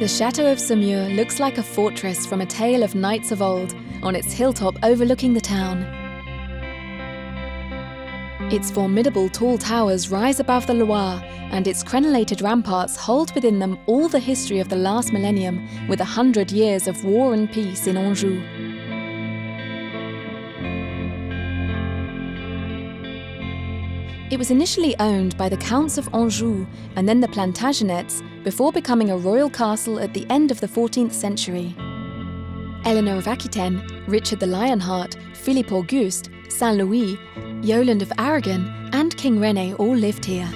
The Chateau of Saumur looks like a fortress from a tale of knights of old, on its hilltop overlooking the town. Its formidable tall towers rise above the Loire, and its crenellated ramparts hold within them all the history of the last millennium, with 100 years of war and peace in Anjou. It was initially owned by the Counts of Anjou and then the Plantagenets, before becoming a royal castle at the end of the 14th century. Eleanor of Aquitaine, Richard the Lionheart, Philippe Auguste, Saint Louis, Yolande of Aragon, and King René all lived here.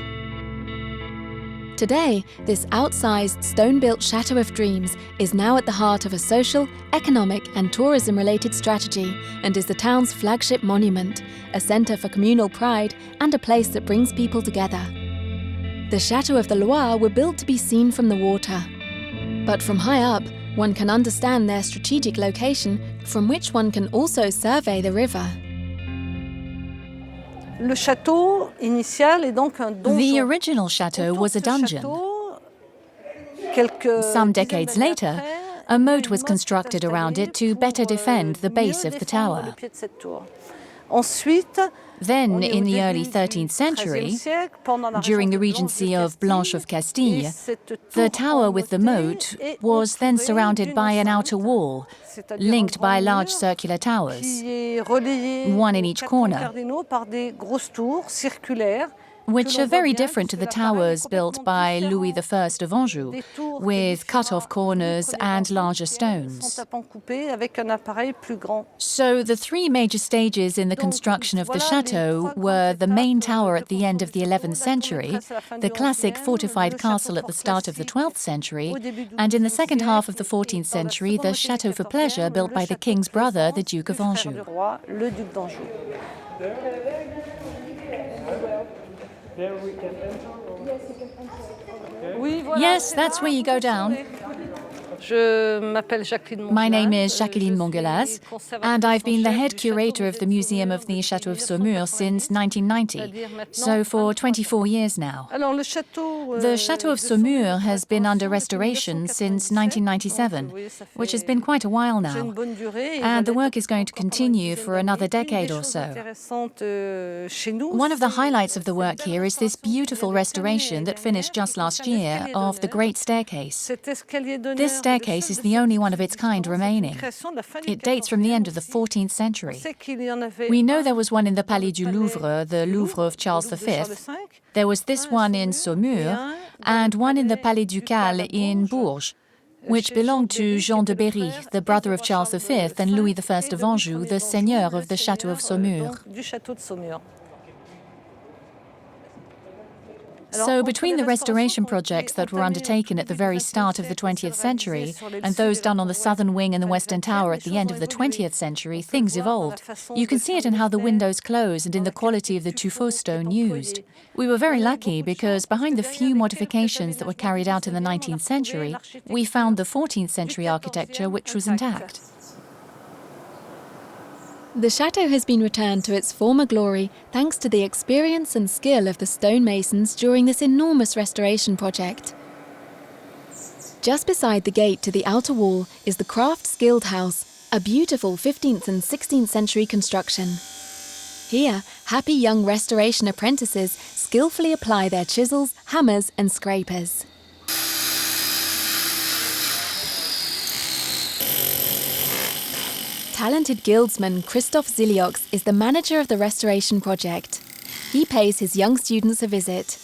Today, this outsized stone-built Chateau of Dreams is now at the heart of a social, economic and tourism-related strategy and is the town's flagship monument, a centre for communal pride and a place that brings people together. The Chateaux of the Loire were built to be seen from the water. But from high up, one can understand their strategic location, from which one can also survey the river. The original chateau was a dungeon. Some decades later, a moat was constructed around it to better defend the base of the tower. Then, in the early 13th century, during the regency of Blanche of Castile, the tower with the moat was then surrounded by an outer wall, linked by large circular towers, one in each corner, which are very different to the towers built by Louis I of Anjou, with cut-off corners and larger stones. So the three major stages in the construction of the chateau were the main tower at the end of the 11th century, the classic fortified castle at the start of the 12th century, and in the second half of the 14th century, the Chateau for pleasure built by the king's brother, the Duke of Anjou. Yes, that's where you go down. My name is Jacqueline Mongelaz, and I've been the head curator of the Museum of the Chateau of Saumur since 1990, so for 24 years now. The Chateau of Saumur has been under restoration since 1997, which has been quite a while now, and the work is going to continue for another decade or so. One of the highlights of the work here is this beautiful restoration that finished just last year of the Great Staircase. This staircase is the only one of its kind remaining. It dates from the end of the 14th century. We know there was one in the Palais du Louvre, the Louvre of Charles V. There was this one in Saumur, and one in the Palais Ducal in Bourges, which belonged to Jean de Berry, the brother of Charles V and Louis I of Anjou, the seigneur of the Chateau of Saumur. So between the restoration projects that were undertaken at the very start of the 20th century and those done on the southern wing and the western tower at the end of the 20th century, things evolved. You can see it in how the windows close and in the quality of the tuffeau stone used. We were very lucky because behind the few modifications that were carried out in the 19th century, we found the 14th century architecture which was intact. The chateau has been returned to its former glory thanks to the experience and skill of the stonemasons during this enormous restoration project. Just beside the gate to the outer wall is the Crafts Guild House, a beautiful 15th and 16th century construction. Here, happy young restoration apprentices skillfully apply their chisels, hammers and scrapers. Talented guildsman Christophe Ziliox is the manager of the restoration project. He pays his young students a visit.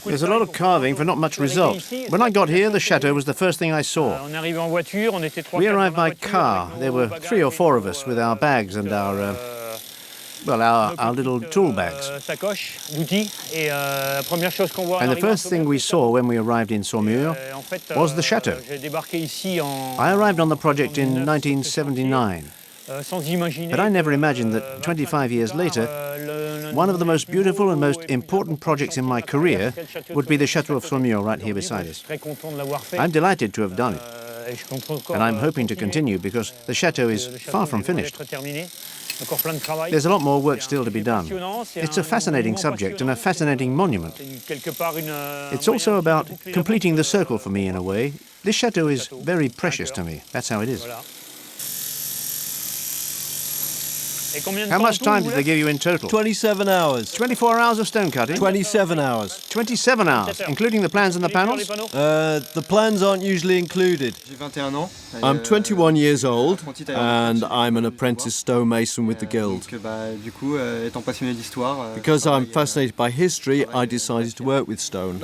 There's a lot of carving for not much result. When I got here, the chateau was the first thing I saw. We arrived by car. There were 3 or 4 of us with our bags and our little tool bags. And the first thing we saw when we arrived in Saumur was the chateau. I arrived on the project in 1979, but I never imagined that 25 years later, one of the most beautiful and most important projects in my career would be the Chateau of Saumur right here beside us. I'm delighted to have done it, and I'm hoping to continue because the chateau is far from finished. There's a lot more work still to be done. It's a fascinating subject and a fascinating monument. It's also about completing the circle for me in a way. This chateau is very precious to me. That's how it is. How much time did they give you in total? 27 hours. 24 hours of stone cutting? 27 hours. 27 hours, including the plans and the panels? The plans aren't usually included. I'm 21 years old, and I'm an apprentice stonemason with the guild. Because I'm fascinated by history, I decided to work with stone.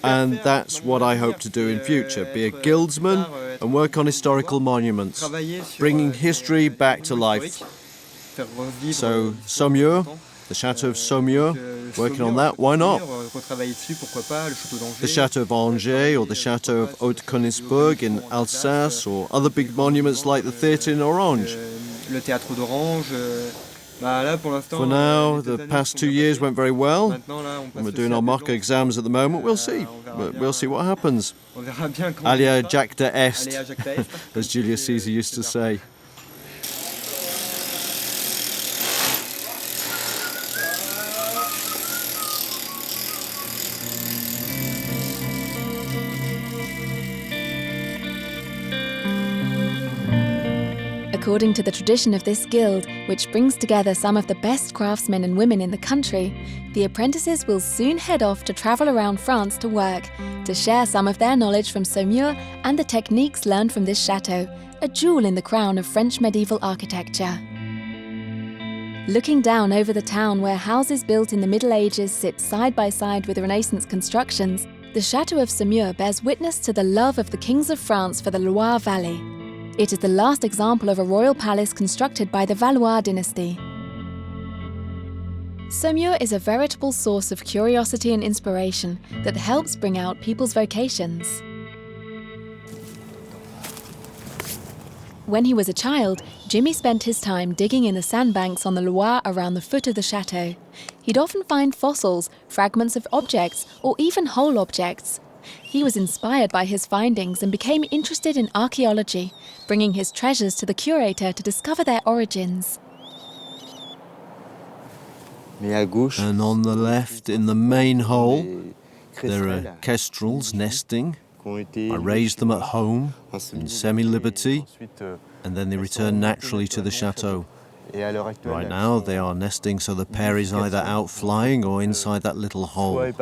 And that's what I hope to do in future, be a guildsman and work on historical monuments, bringing history back to life. So, Saumur, the Chateau of Saumur, working on that, why not? The Chateau of Angers or the Chateau of Haute-Königsbourg in Alsace, or other big monuments like the theatre in Orange. For now, the past 2 years went very well, and we're doing our mock exams at the moment. We'll see. We'll see what happens. Alia jacta est, as Julius Caesar used to say. According to the tradition of this guild, which brings together some of the best craftsmen and women in the country, the apprentices will soon head off to travel around France to work, to share some of their knowledge from Saumur and the techniques learned from this chateau, a jewel in the crown of French medieval architecture. Looking down over the town where houses built in the Middle Ages sit side by side with Renaissance constructions, the Chateau of Saumur bears witness to the love of the kings of France for the Loire Valley. It is the last example of a royal palace constructed by the Valois dynasty. Saumur is a veritable source of curiosity and inspiration that helps bring out people's vocations. When he was a child, Jimmy spent his time digging in the sandbanks on the Loire around the foot of the chateau. He'd often find fossils, fragments of objects, or even whole objects. He was inspired by his findings and became interested in archaeology, bringing his treasures to the curator to discover their origins. And on the left, in the main hall, there are kestrels nesting. I raised them at home in semi-liberty, and then they return naturally to the chateau. Right now, they are nesting, so the pair is either out flying or inside that little hole. I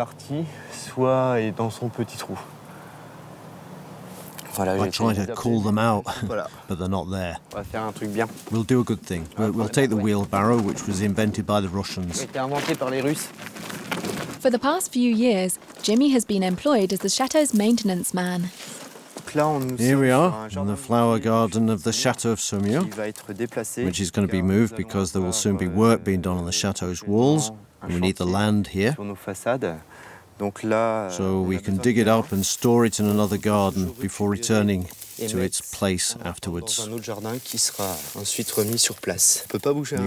try to call them out, but they're not there. We'll do a good thing. We'll take the wheelbarrow, which was invented by the Russians. For the past few years, Jimmy has been employed as the chateau's maintenance man. Here we are, in the flower garden of the Chateau of Saumur, which is going to be moved because there will soon be work being done on the chateau's walls, and we need the land here. So we can dig it up and store it in another garden before returning to its place afterwards. You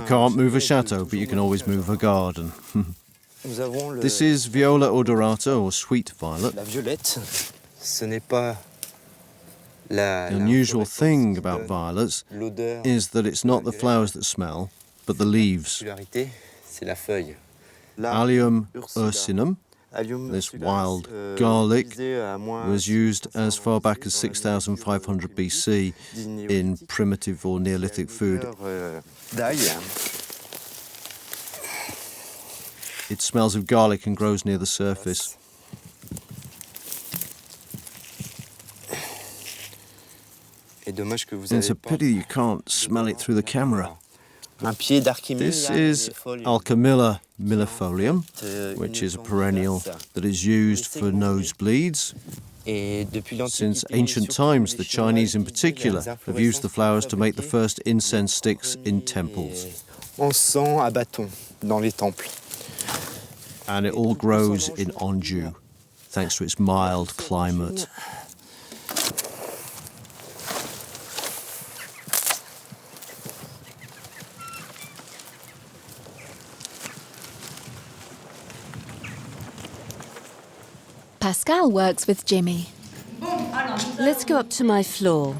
can't move a chateau, but you can always move a garden. This is Viola odorata, or sweet violet. The unusual thing about violets is that it's not the flowers that smell, but the leaves. Allium ursinum, this wild garlic, was used as far back as 6,500 BC in primitive or Neolithic food. It smells of garlic and grows near the surface. It's a pity you can't smell it through the camera. This is Alchemilla millefolium, which is a perennial that is used for nosebleeds. Since ancient times, the Chinese in particular have used the flowers to make the first incense sticks in temples. And it all grows in Anjou, thanks to its mild climate. Pascal works with Jimmy. Let's go up to my floor.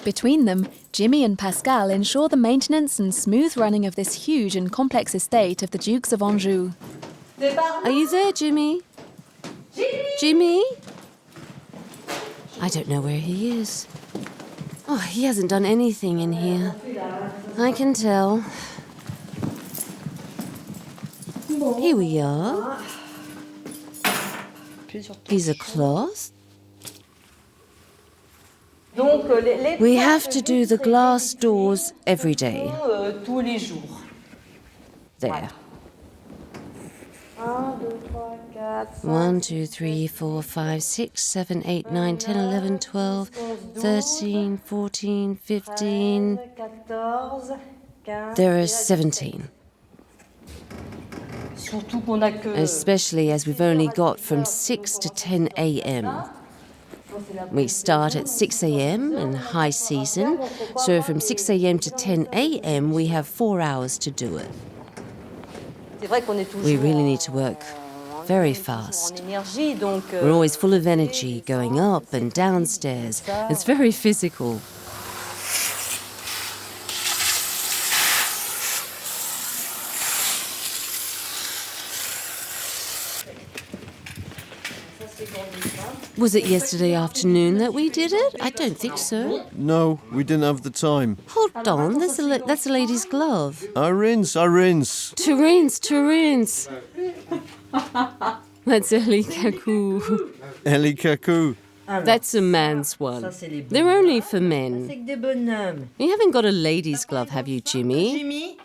Between them, Jimmy and Pascal ensure the maintenance and smooth running of this huge and complex estate of the Dukes of Anjou. Are you there, Jimmy? Jimmy? I don't know where he is. Oh, he hasn't done anything in here. I can tell. Here we are. Piece of cloth. We have to do the glass doors every day. There. 1, 2, 3, 4, 5, 6, 7, 8, 9, 10, 11, 12, 13, 14, 15. There are 17. Especially as we've only got from 6 to 10 a.m. We start at 6 a.m. in high season, so from 6 a.m. to 10 a.m. we have 4 hours to do it. We really need to work very fast. We're always full of energy, going up and downstairs. It's very physical. Was it yesterday afternoon that we did it? I don't think so. No, we didn't have the time. Hold on, that's a lady's glove. I rinse. To rinse. That's Eli Kaku. Eli Kaku. That's a man's one. They're only for men. You haven't got a lady's glove, have you, Jimmy?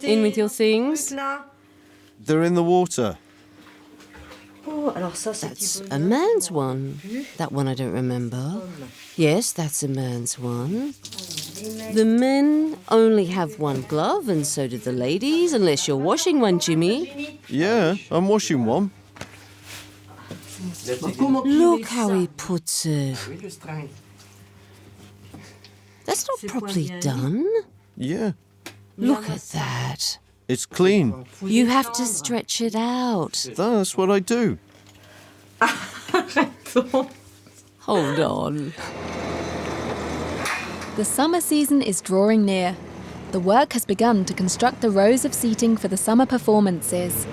In with your things. They're in the water. That's a man's one. That one I don't remember. Yes, that's a man's one. The men only have one glove, and so do the ladies, unless you're washing one, Jimmy. Yeah, I'm washing one. Look how he puts it. That's not properly done. Yeah. Look at that. It's clean. You have to stretch it out. That's what I do. Hold on. The summer season is drawing near. The work has begun to construct the rows of seating for the summer performances.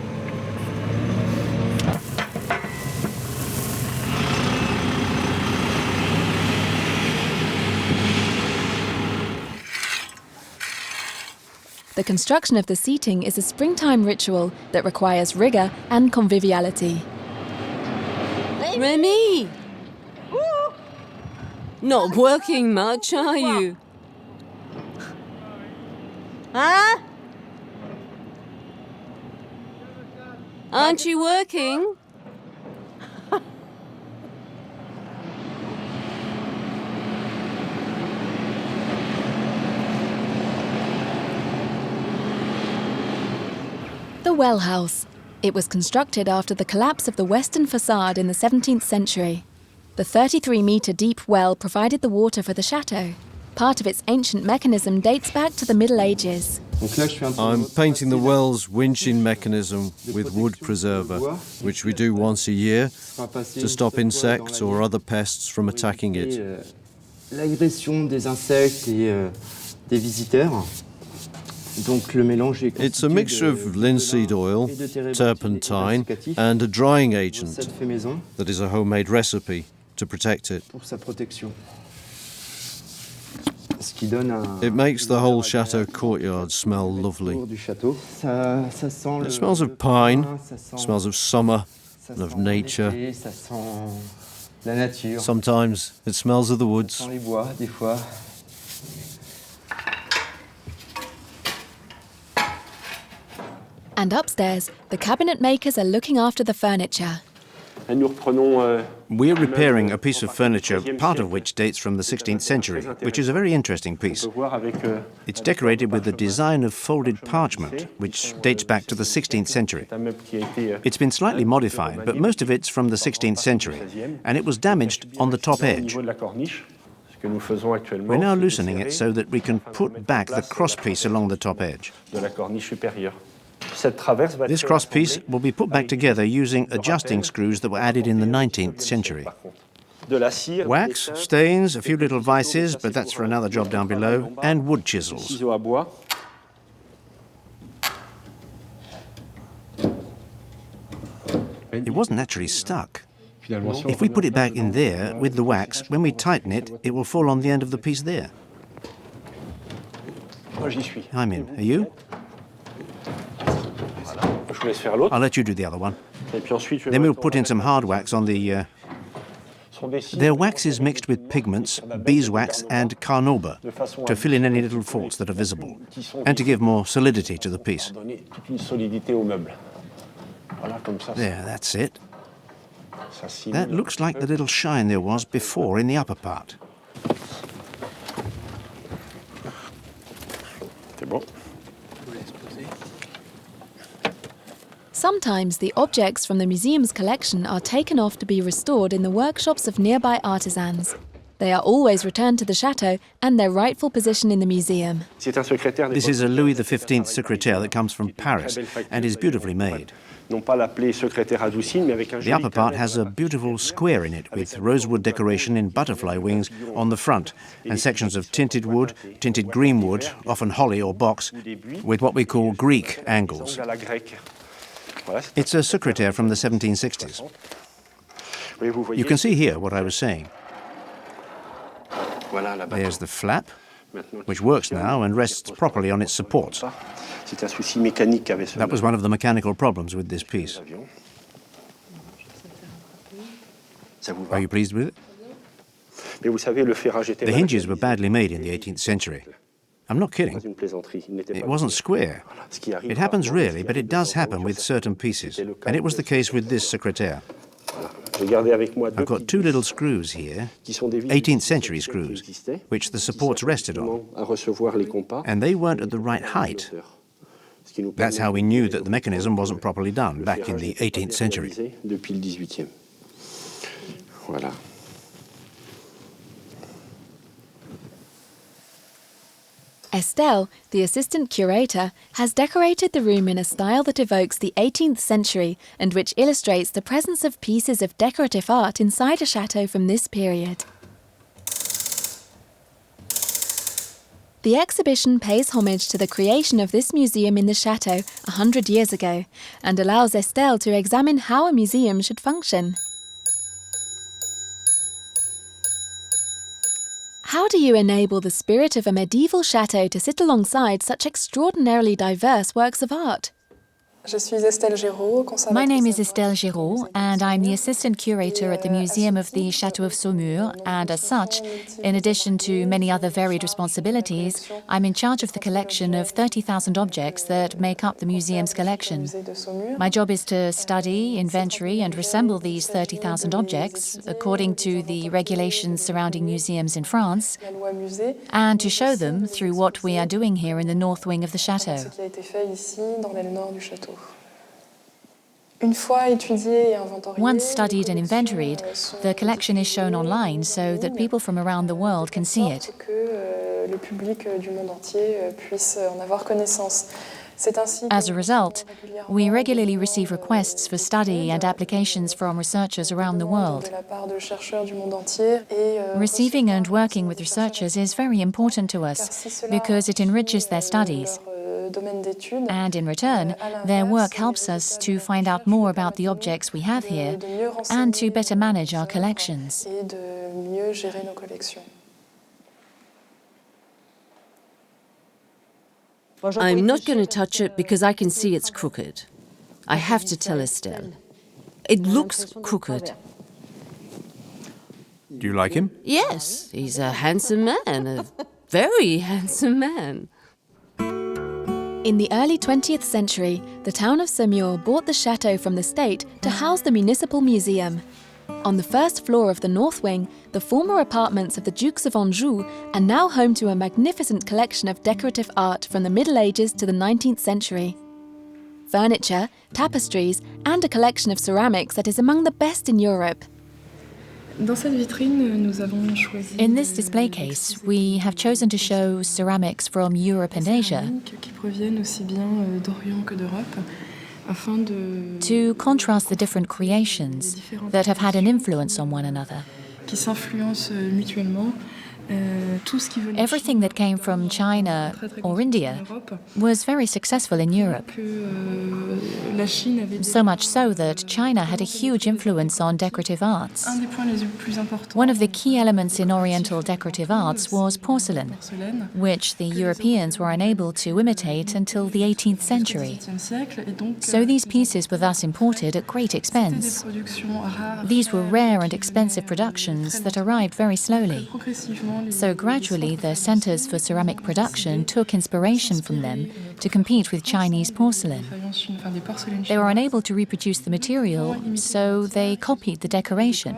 The construction of the seating is a springtime ritual that requires rigour and conviviality. Remy! Not working much, are you? Huh? Aren't you working? The Well House. It was constructed after the collapse of the western facade in the 17th century. The 33-metre deep well provided the water for the chateau. Part of its ancient mechanism dates back to the Middle Ages. I'm painting the well's winching mechanism with wood preserver, which we do once a year to stop insects or other pests from attacking it. L'agression des insectes et des visiteurs. It's a mixture of linseed oil, turpentine, and a drying agent that is a homemade recipe to protect it. It makes the whole chateau courtyard smell lovely. It smells of pine, smells of summer and of nature. Sometimes it smells of the woods. And upstairs, the cabinet makers are looking after the furniture. We're repairing a piece of furniture, part of which dates from the 16th century, which is a very interesting piece. It's decorated with the design of folded parchment, which dates back to the 16th century. It's been slightly modified, but most of it's from the 16th century, and it was damaged on the top edge. We're now loosening it so that we can put back the crosspiece along the top edge. This crosspiece will be put back together using adjusting screws that were added in the 19th century. Wax, stains, a few little vices, but that's for another job down below, and wood chisels. It wasn't actually stuck. If we put it back in there with the wax, when we tighten it, it will fall on the end of the piece there. I'm in. Are you? I'll let you do the other one. Then we'll put in some hard wax on the... Their wax is mixed with pigments, beeswax and carnauba to fill in any little faults that are visible and to give more solidity to the piece. There, that's it. That looks like the little shine there was before in the upper part. Sometimes the objects from the museum's collection are taken off to be restored in the workshops of nearby artisans. They are always returned to the chateau and their rightful position in the museum. This is a Louis XV secrétaire that comes from Paris and is beautifully made. The upper part has a beautiful square in it with rosewood decoration in butterfly wings on the front and sections of tinted wood, tinted green wood, often holly or box, with what we call Greek angles. It's a secrétaire from the 1760s. You can see here what I was saying. There's the flap, which works now and rests properly on its supports. That was one of the mechanical problems with this piece. Are you pleased with it? The hinges were badly made in the 18th century. I'm not kidding. It wasn't square. It happens rarely, but it does happen with certain pieces. And it was the case with this secrétaire. I've got two little screws here, 18th century screws, which the supports rested on. And they weren't at the right height. That's how we knew that the mechanism wasn't properly done back in the 18th century. Estelle, the assistant curator, has decorated the room in a style that evokes the 18th century and which illustrates the presence of pieces of decorative art inside a chateau from this period. The exhibition pays homage to the creation of this museum in the chateau 100 years ago and allows Estelle to examine how a museum should function. How do you enable the spirit of a medieval chateau to sit alongside such extraordinarily diverse works of art? My name is Estelle Giraud, and I'm the assistant curator at the Museum of the Château of Saumur, and as such, in addition to many other varied responsibilities, I'm in charge of the collection of 30,000 objects that make up the museum's collection. My job is to study, inventory and reassemble these 30,000 objects according to the regulations surrounding museums in France, and to show them through what we are doing here in the north wing of the chateau. Once studied and inventoried, the collection is shown online so that people from around the world can see it. As a result, we regularly receive requests for study and applications from researchers around the world. Receiving and working with researchers is very important to us because it enriches their studies. And in return, their work helps us to find out more about the objects we have here and to better manage our collections. I'm not going to touch it because I can see it's crooked. I have to tell Estelle. It looks crooked. Do you like him? Yes, he's a handsome man, a very handsome man. In the early 20th century, the town of Saumur bought the chateau from the state to house the municipal museum. On the first floor of the north wing, the former apartments of the Dukes of Anjou are now home to a magnificent collection of decorative art from the Middle Ages to the 19th century. Furniture, tapestries, and a collection of ceramics that is among the best in Europe. In this display case, we have chosen to show ceramics from Europe and Asia to contrast the different creations that have had an influence on one another. qui s'influencent mutuellement. Everything that came from China or India was very successful in Europe. So much so that China had a huge influence on decorative arts. One of the key elements in Oriental decorative arts was porcelain, which the Europeans were unable to imitate until the 18th century. So these pieces were thus imported at great expense. These were rare and expensive productions that arrived very slowly. So gradually, the centers for ceramic production took inspiration from them to compete with Chinese porcelain. They were unable to reproduce the material, so they copied the decoration.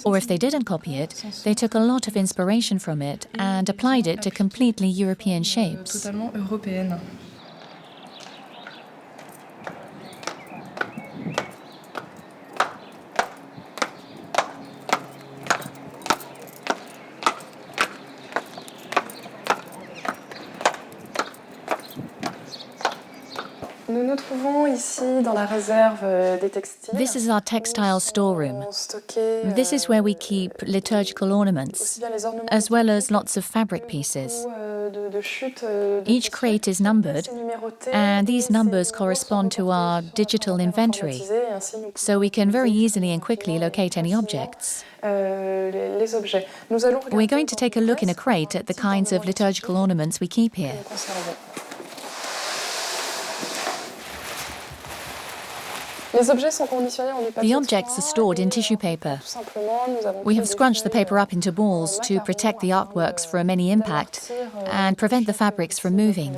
Or if they didn't copy it, they took a lot of inspiration from it and applied it to completely European shapes. Nous nous trouvons ici dans la réserve des textiles. This is our textile storeroom. This is where we keep liturgical ornaments, as well as lots of fabric pieces. Each crate is numbered, and these numbers correspond to our digital inventory, so we can very easily and quickly locate any objects. We're going to take a look in a crate at the kinds of liturgical ornaments we keep here. The objects are stored in tissue paper. We have scrunched the paper up into balls to protect the artworks from any impact and prevent the fabrics from moving.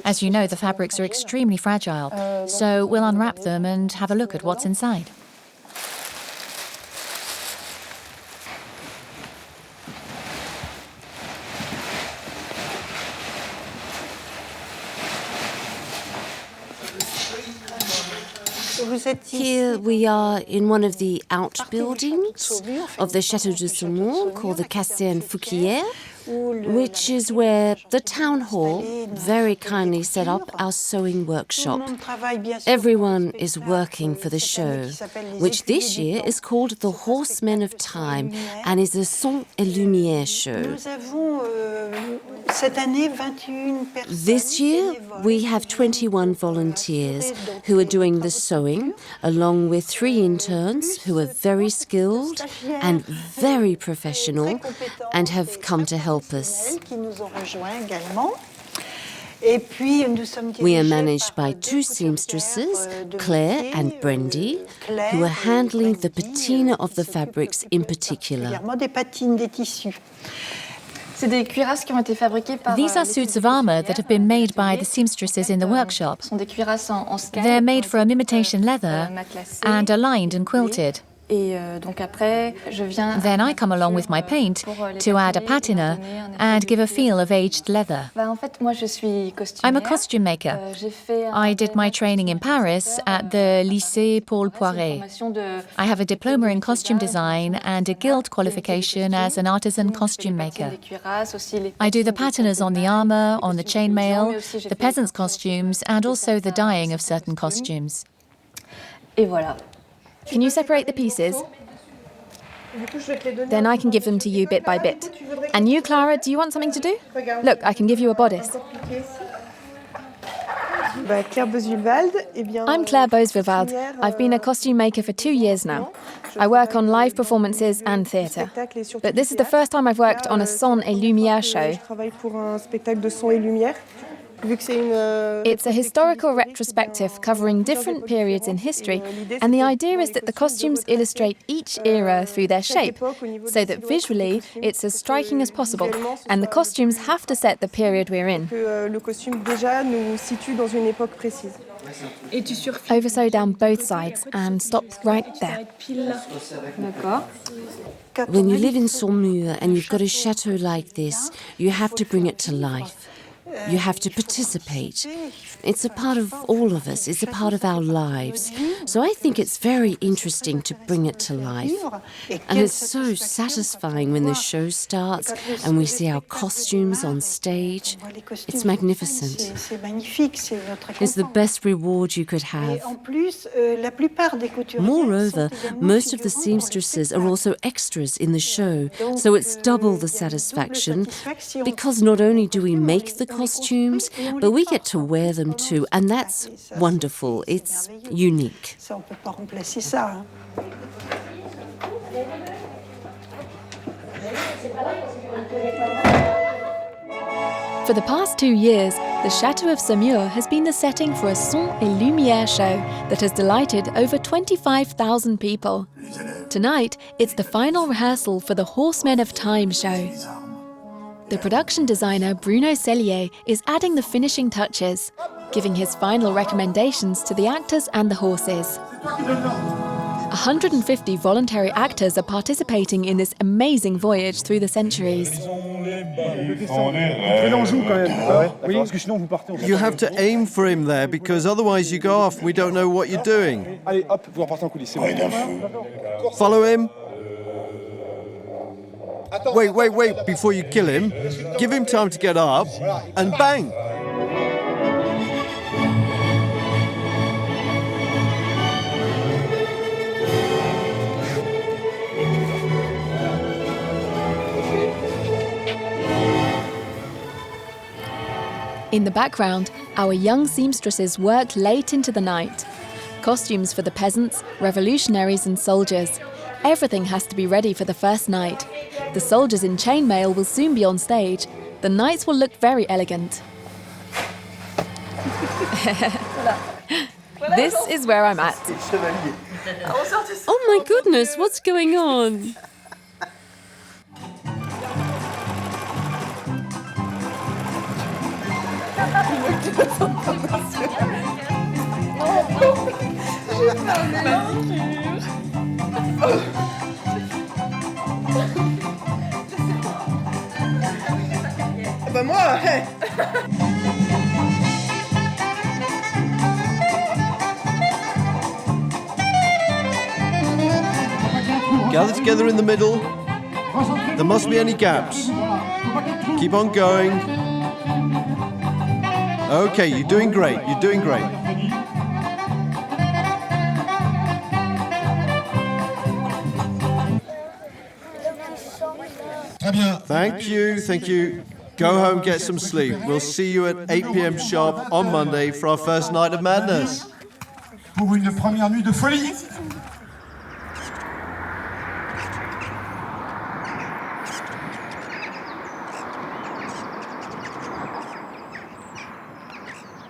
As you know, the fabrics are extremely fragile, so we'll unwrap them and have a look at what's inside. Here we are in one of the outbuildings of the Château de Saumur, called the Caserne Fouquière, which is where the town hall very kindly set up our sewing workshop. Everyone is working for the show, which this year is called the Horsemen of Time and is a Son et Lumière show. This year we have 21 volunteers who are doing the sewing, along with 3 interns who are very skilled and very professional and have come to help us. We are managed by 2 seamstresses, Claire and Brendy, who are handling the patina of the fabrics in particular. These are suits of armour that have been made by the seamstresses in the workshop. They're made from imitation leather and are lined and quilted. Then I come along with my paint to add a patina and give a feel of aged leather. I'm a costume maker. I did my training in Paris at the Lycée Paul Poiret. I have a diploma in costume design and a guild qualification as an artisan costume maker. I do the patinas on the armour, on the chainmail, the peasants' costumes, and also the dyeing of certain costumes. Can you separate the pieces? Then I can give them to you bit by bit. And you, Clara, do you want something to do? Look, I can give you a bodice. I'm Claire Beausvillevald. I've been a costume maker for 2 years now. I work on live performances and theatre. But this is the first time I've worked on a Son et Lumière show. It's a historical retrospective covering different periods in history, and the idea is that the costumes illustrate each era through their shape, so that visually it's as striking as possible, and the costumes have to set the period we're in. Oversew down both sides and stop right there. When you live in Saumur and you've got a chateau like this, you have to bring it to life. You have to participate. It's a part of all of us. It's a part of our lives. So I think it's very interesting to bring it to life. And it's so satisfying when the show starts and we see our costumes on stage. It's magnificent. It's the best reward you could have. Moreover, most of the seamstresses are also extras in the show, so it's double the satisfaction because not only do we make the costumes, but we get to wear them too, and that's wonderful. It's unique. For the past 2 years, the Château of Saumur has been the setting for a son et lumière show that has delighted over 25,000 people. Tonight, it's the final rehearsal for the Horsemen of Time show. The production designer Bruno Cellier is adding the finishing touches, giving his final recommendations to the actors and the horses. 150 voluntary actors are participating in this amazing voyage through the centuries. You have to aim for him there, because otherwise you go off, we don't know what you're doing. Follow him. Wait, before you kill him, give him time to get up, and bang! In the background, our young seamstresses work late into the night. Costumes for the peasants, revolutionaries and soldiers. Everything has to be ready for the first night. The soldiers in chainmail will soon be on stage. The knights will look very elegant. This is where I'm at. Oh my goodness, what's going on? Gather together in the middle. There mustn't be any gaps. Keep on going. Okay, you're doing great, you're doing great. Thank you. Go home, get some sleep. We'll see you at 8 p.m. sharp on Monday for our first night of madness. Pour une première nuit de folie.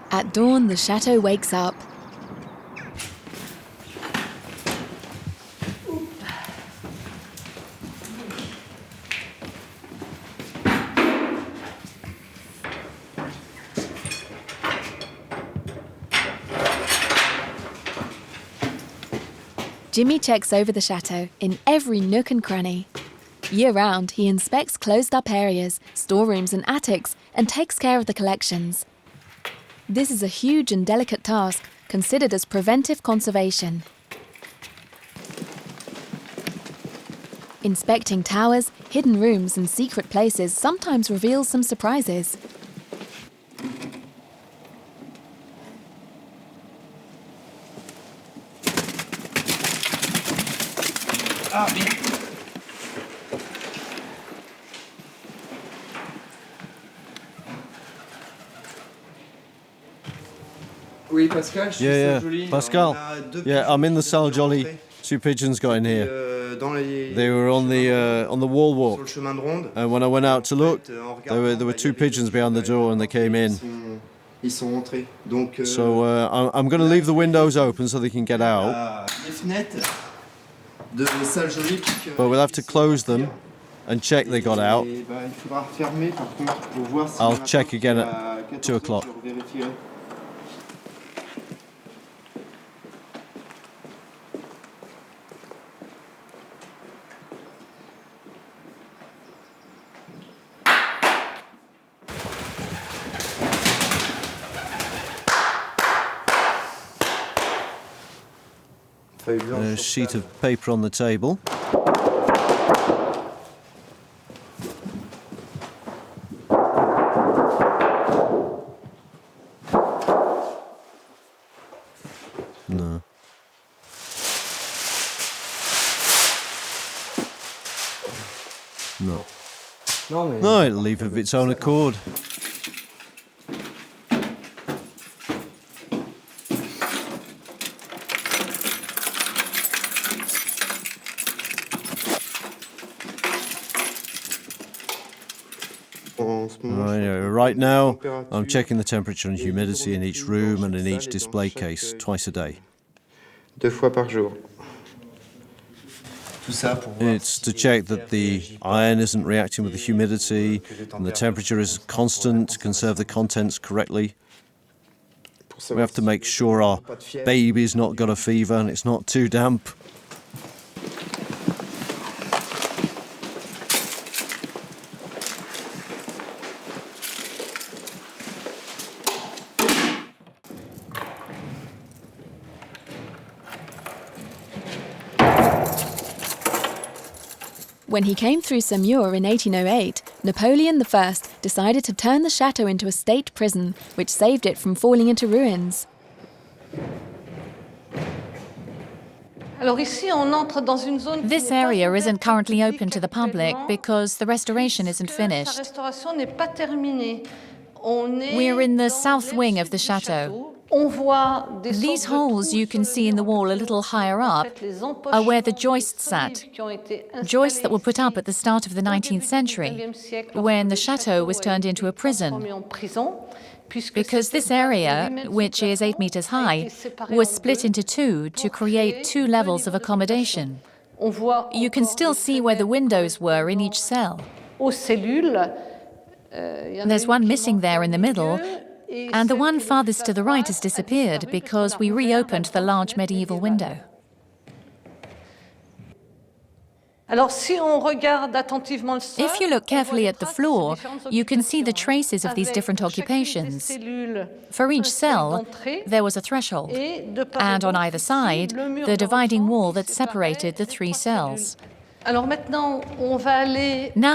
At dawn, the chateau wakes up. Jimmy checks over the chateau in every nook and cranny. Year-round, he inspects closed-up areas, storerooms and attics, and takes care of the collections. This is a huge and delicate task, considered as preventive conservation. Inspecting towers, hidden rooms and secret places sometimes reveals some surprises. Oui, Pascal. Yeah, Pascal. Yeah, I'm in the Salle Jolie. 2 pigeons got in here. They were on the wall walk. And when I went out to look, there were 2 pigeons behind the door and they came in. So I'm going to leave the windows open so they can get out. But we'll have to close them and check they got out. I'll check again at 2 o'clock. A sheet of paper on the table. No. No. No, it'll leave of its own accord. Right now, I'm checking the temperature and humidity in each room and in each display case twice a day. 2 fois par jour. It's to check that the iron isn't reacting with the humidity and the temperature is constant to conserve the contents correctly. We have to make sure our baby's not got a fever and it's not too damp. When he came through Saumur in 1808, Napoleon I decided to turn the chateau into a state prison, which saved it from falling into ruins. This area isn't currently open to the public because the restoration isn't finished. We're in the south wing of the chateau. These holes you can see in the wall a little higher up are where the joists sat, joists that were put up at the start of the 19th century, when the chateau was turned into a prison. Because this area, which is 8 meters high, was split into two to create 2 levels of accommodation. You can still see where the windows were in each cell. There's one missing there in the middle, and the one farthest to the right has disappeared because we reopened the large medieval window. If you look carefully at the floor, you can see the traces of these different occupations. For each cell, there was a threshold, and on either side, the dividing wall that separated the 3 cells. Now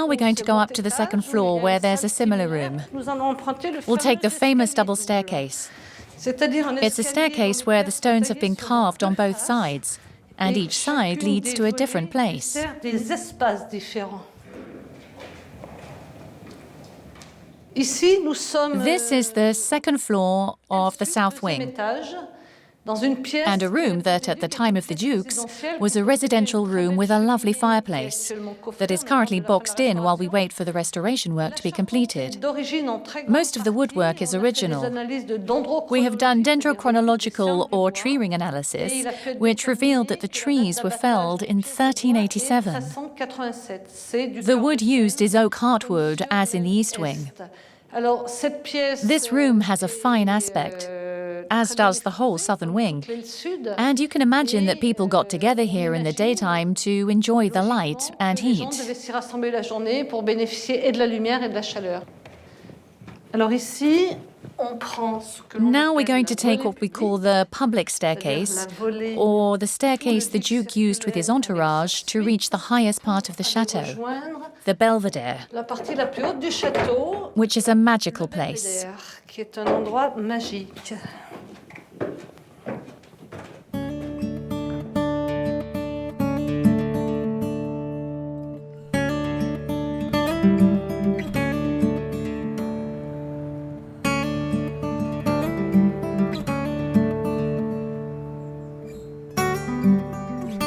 we're going to go up to the second floor where there's a similar room. We'll take the famous double staircase. It's a staircase where the stones have been carved on both sides, and each side leads to a different place. This is the second floor of the south wing, and a room that, at the time of the Dukes, was a residential room with a lovely fireplace that is currently boxed in while we wait for the restoration work to be completed. Most of the woodwork is original. We have done dendrochronological or tree ring analysis, which revealed that the trees were felled in 1387. The wood used is oak heartwood, as in the east wing. This room has a fine aspect, as does the whole southern wing. And you can imagine that people got together here in the daytime to enjoy the light and heat. Now we're going to take what we call the public staircase, or the staircase the Duke used with his entourage to reach the highest part of the chateau, the Belvedere, which is a magical place.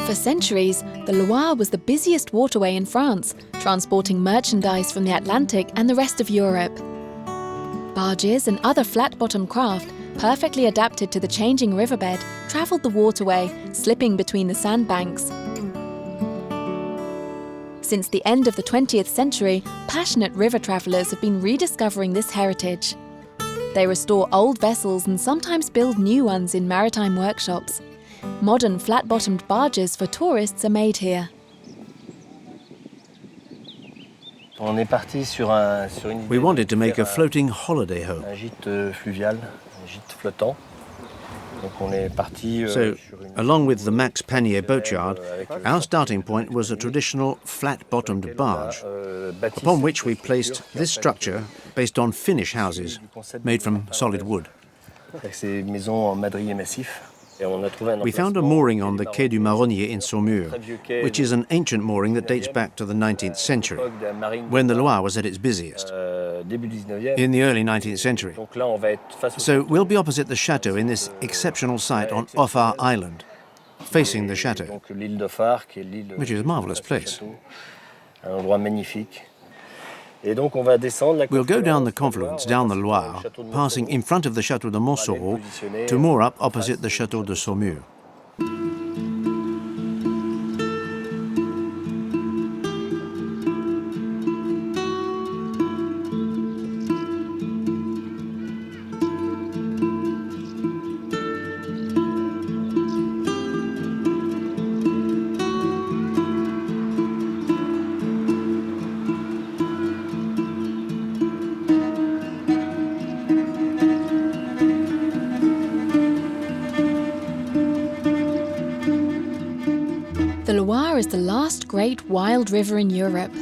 For centuries, the Loire was the busiest waterway in France, transporting merchandise from the Atlantic and the rest of Europe. Barges and other flat-bottom craft, perfectly adapted to the changing riverbed, travelled the waterway, slipping between the sandbanks. Since the end of the 20th century, passionate river travellers have been rediscovering this heritage. They restore old vessels and sometimes build new ones in maritime workshops. Modern flat-bottomed barges for tourists are made here. We wanted to make a floating holiday home. So, along with the Max Panier boatyard, our starting point was a traditional flat-bottomed barge, upon which we placed this structure based on Finnish houses, made from solid wood. We found a mooring on the Quai du Marronnier in Saumur, which is an ancient mooring that dates back to the 19th century, when the Loire was at its busiest, in the early 19th century. So we'll be opposite the chateau in this exceptional site on Offar Island, facing the chateau, which is a marvellous place. We'll go down the confluence, down the Loire, passing in front of the Château de Montsoreau to moor up opposite the Château de Saumur. The Loire is the last great wild river in Europe.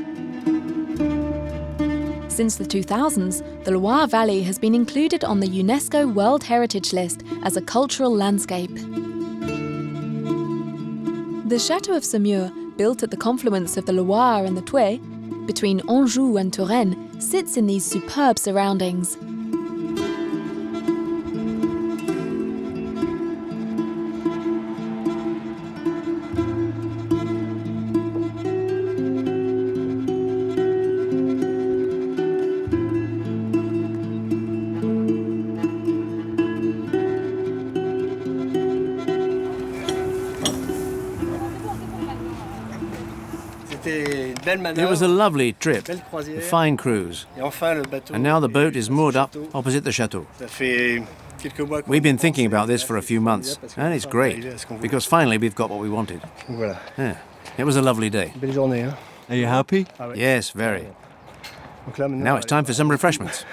Since the 2000s, the Loire Valley has been included on the UNESCO World Heritage List as a cultural landscape. The Château of Saumur, built at the confluence of the Loire and the Thouet, between Anjou and Touraine, sits in these superb surroundings. It was a lovely trip, a fine cruise, and now the boat is moored up opposite the chateau. We've been thinking about this for a few months, and it's great, because finally we've got what we wanted. Yeah, it was a lovely day. Are you happy? Yes, very. Now it's time for some refreshments.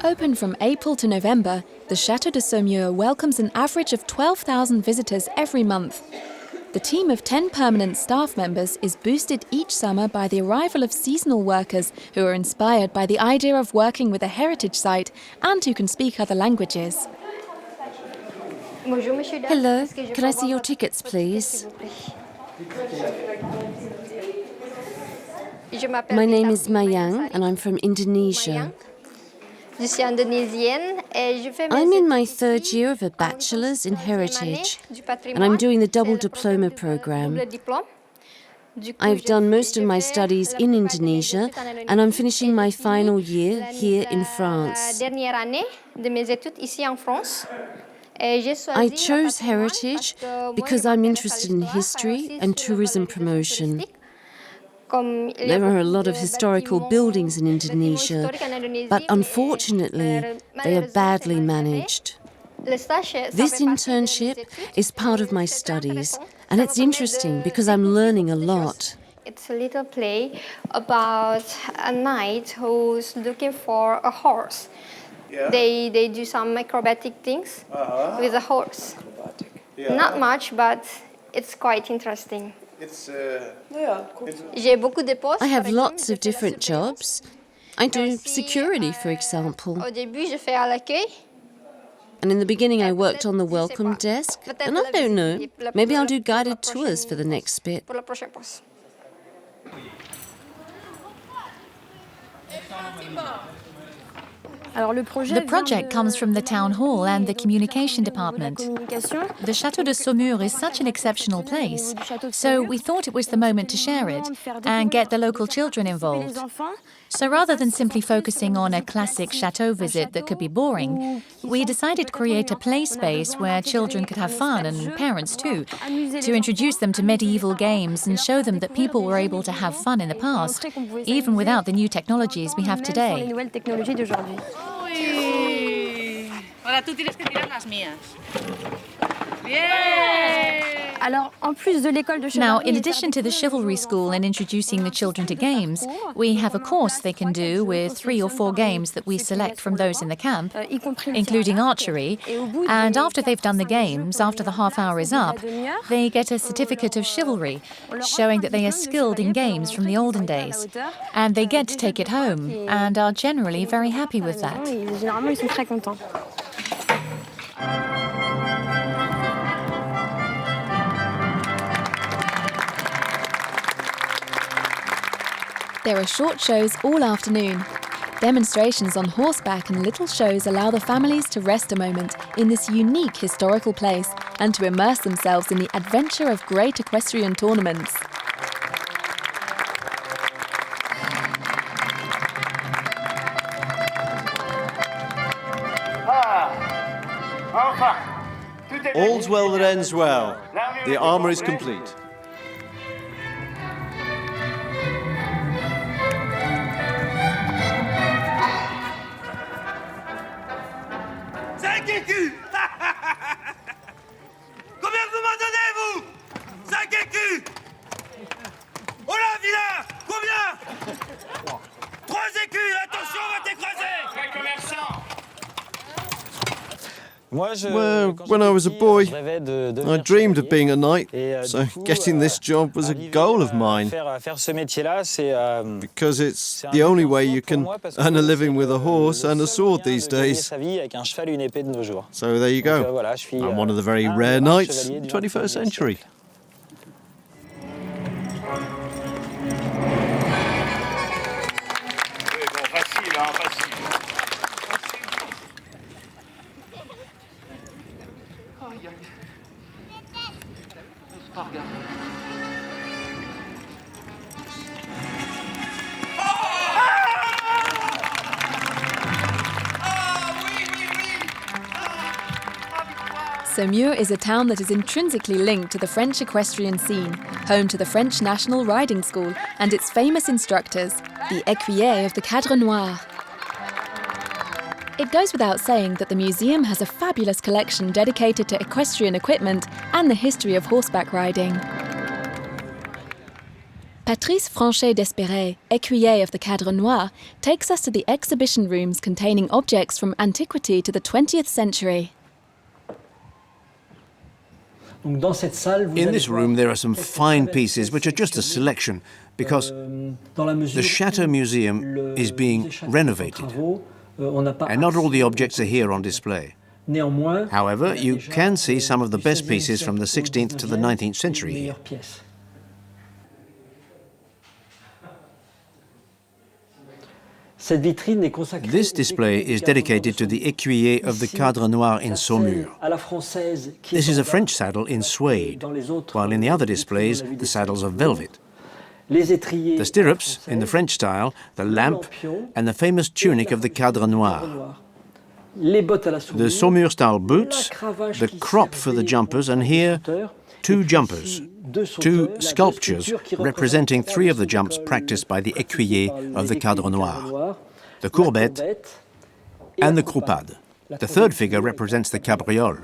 Open from April to November, the Château de Saumur welcomes an average of 12,000 visitors every month. The team of 10 permanent staff members is boosted each summer by the arrival of seasonal workers who are inspired by the idea of working with a heritage site and who can speak other languages. Hello, can I see your tickets, please? My name is Mayang and I'm from Indonesia. I'm in my third year of a bachelor's in heritage and I'm doing the double diploma program. I've done most of my studies in Indonesia and I'm finishing my final year here in France. I chose heritage because I'm interested in history and tourism promotion. There are a lot of historical buildings in Indonesia, but unfortunately, they are badly managed. This internship is part of my studies, and it's interesting because I'm learning a lot. It's a little play about a knight who's looking for a horse. Yeah. They do some acrobatic things with a horse. Yeah. Not much, but it's quite interesting. I have lots of different jobs. I do security, for example. And in the beginning I worked on the welcome desk, and I don't know, maybe I'll do guided tours for the next bit. The project comes from the town hall and the communication department. The Château de Saumur is such an exceptional place, so we thought it was the moment to share it and get the local children involved. So rather than simply focusing on a classic chateau visit that could be boring, we decided to create a play space where children could have fun, and parents too, to introduce them to medieval games and show them that people were able to have fun in the past, even without the new technologies we have today. Now, in addition to the chivalry school and introducing the children to games, we have a course they can do with 3 or 4 games that we select from those in the camp, including archery. And after they've done the games, after the half hour is up, they get a certificate of chivalry, showing that they are skilled in games from the olden days. And they get to take it home, and are generally very happy with that. There are short shows all afternoon. Demonstrations on horseback and little shows allow the families to rest a moment in this unique historical place and to immerse themselves in the adventure of great equestrian tournaments. All's well that ends well. The armour is complete. Combien vous m'en donnez, vous? 5 écus. Oh là, vilain. Combien? 3 écus. Attention, on va t'écraser. Commerçant. Well, when I was a boy, I dreamed of being a knight, so getting this job was a goal of mine. Because it's the only way you can earn a living with a horse and a sword these days. So there you go. I'm one of the very rare knights in the 21st century. Saumur is a town that is intrinsically linked to the French equestrian scene, home to the French National Riding School and its famous instructors, the écuyers of the Cadre Noir. It goes without saying that the museum has a fabulous collection dedicated to equestrian equipment and the history of horseback riding. Patrice Franchet-Despéré, écuyer of the Cadre Noir, takes us to the exhibition rooms containing objects from antiquity to the 20th century. In this room there are some fine pieces which are just a selection because the Chateau Museum is being renovated and not all the objects are here on display. However, you can see some of the best pieces from the 16th to the 19th century here. This display is dedicated to the écuyer of the Cadre Noir in Saumur. This is a French saddle in suede, while in the other displays the saddles are velvet. The stirrups, in the French style, the lamp, and the famous tunic of the Cadre Noir. The Saumur-style boots, the crop for the jumpers, and here, 2 jumpers, 2 sculptures representing 3 of the jumps practiced by the écuyer of the Cadre Noir, the courbette and the croupade. The 3rd figure represents the cabriole.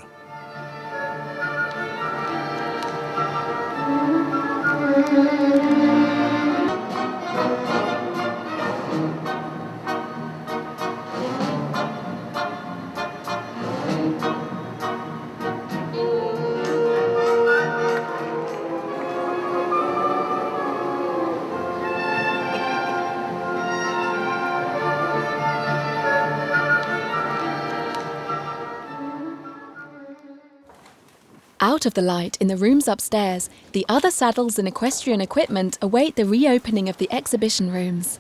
Out of the light in the rooms upstairs, the other saddles and equestrian equipment await the reopening of the exhibition rooms.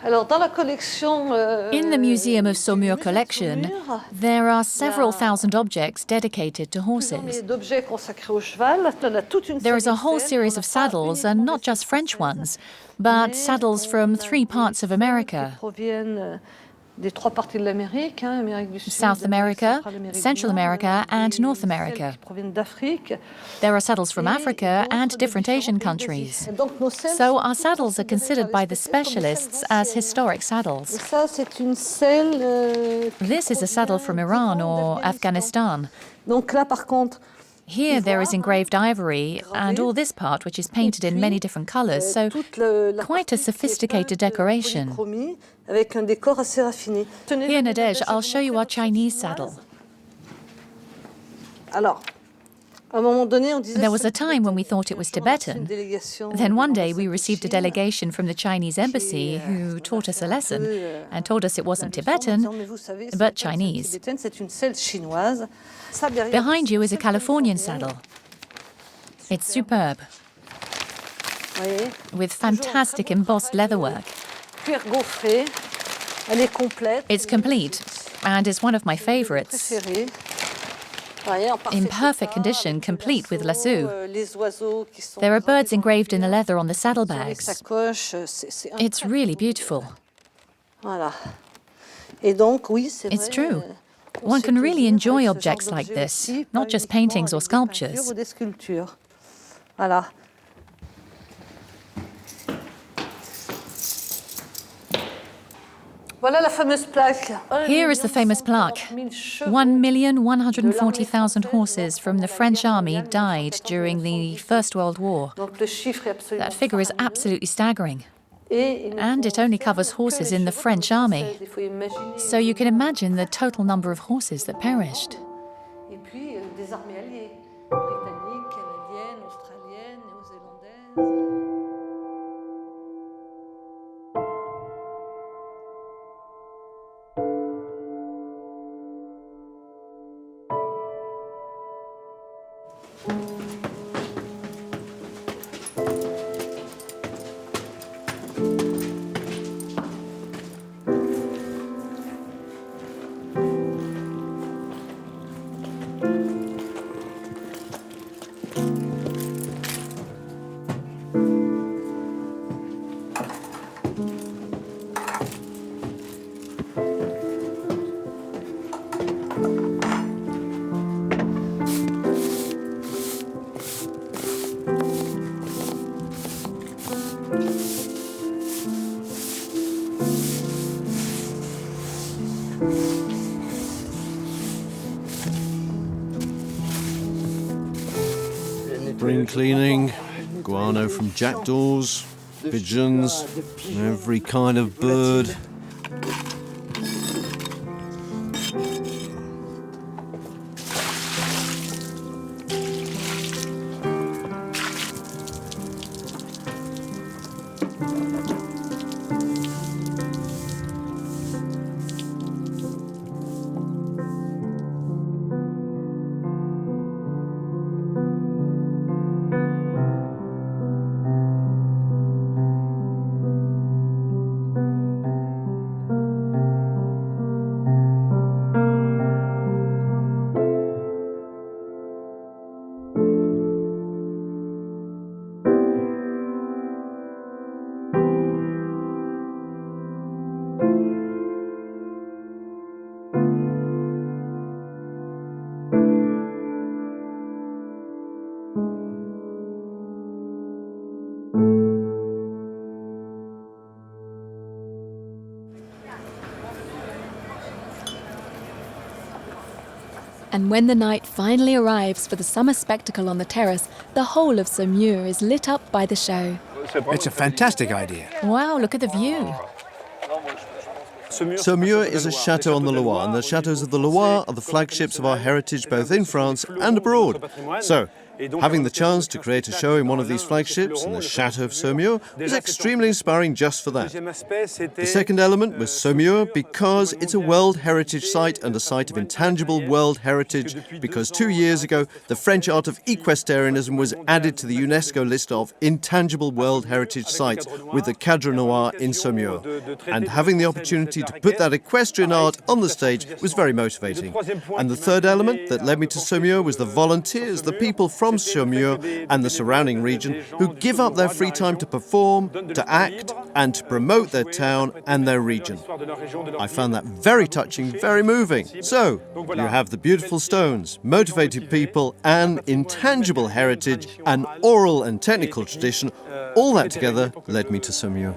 In the Museum of Saumur collection, there are several thousand objects dedicated to horses. There is a whole series of saddles, and not just French ones, but saddles from 3 parts of America: South America, Central America, and North America. There are saddles from Africa and different Asian countries. So our saddles are considered by the specialists as historic saddles. This is a saddle from Iran or Afghanistan. Here there is engraved ivory and all this part which is painted in many different colours, so quite a sophisticated decoration. Here, Nadège, I'll show you our Chinese saddle. There was a time when we thought it was Tibetan. Then one day we received a delegation from the Chinese embassy who taught us a lesson and told us it wasn't Tibetan, but Chinese. Behind you is a Californian saddle. It's superb, with fantastic embossed leatherwork. It's complete and is one of my favourites. In perfect condition, complete with lasso. There are birds engraved in the leather on the saddlebags. It's really beautiful. It's true. One can really enjoy objects like this, not just paintings or sculptures. Here is the famous plaque. 1,140,000 horses from the French army died during the First World War. That figure is absolutely staggering. And it only covers horses in the French army. So you can imagine the total number of horses that perished. Spring cleaning, guano from jackdaws, pigeons, every kind of bird. And when the night finally arrives for the summer spectacle on the terrace, the whole of Saumur is lit up by the show. It's a fantastic idea. Wow, look at the view. Saumur is a chateau on the Loire, and the chateaux of the Loire are the flagships of our heritage both in France and abroad. So, having the chance to create a show in one of these flagships in the Chateau of Saumur was extremely inspiring just for that. The second element was Saumur because it's a World Heritage Site and a site of intangible world heritage because 2 years ago the French art of equestrianism was added to the UNESCO list of intangible world heritage sites with the Cadre Noir in Saumur. And having the opportunity to put that equestrian art on the stage was very motivating. And the third element that led me to Saumur was the volunteers, the people from Saumur and the surrounding region who give up their free time to perform, to act and to promote their town and their region. I found that very touching, very moving. So, you have the beautiful stones, motivated people and intangible heritage and oral and technical tradition. All that together led me to Saumur.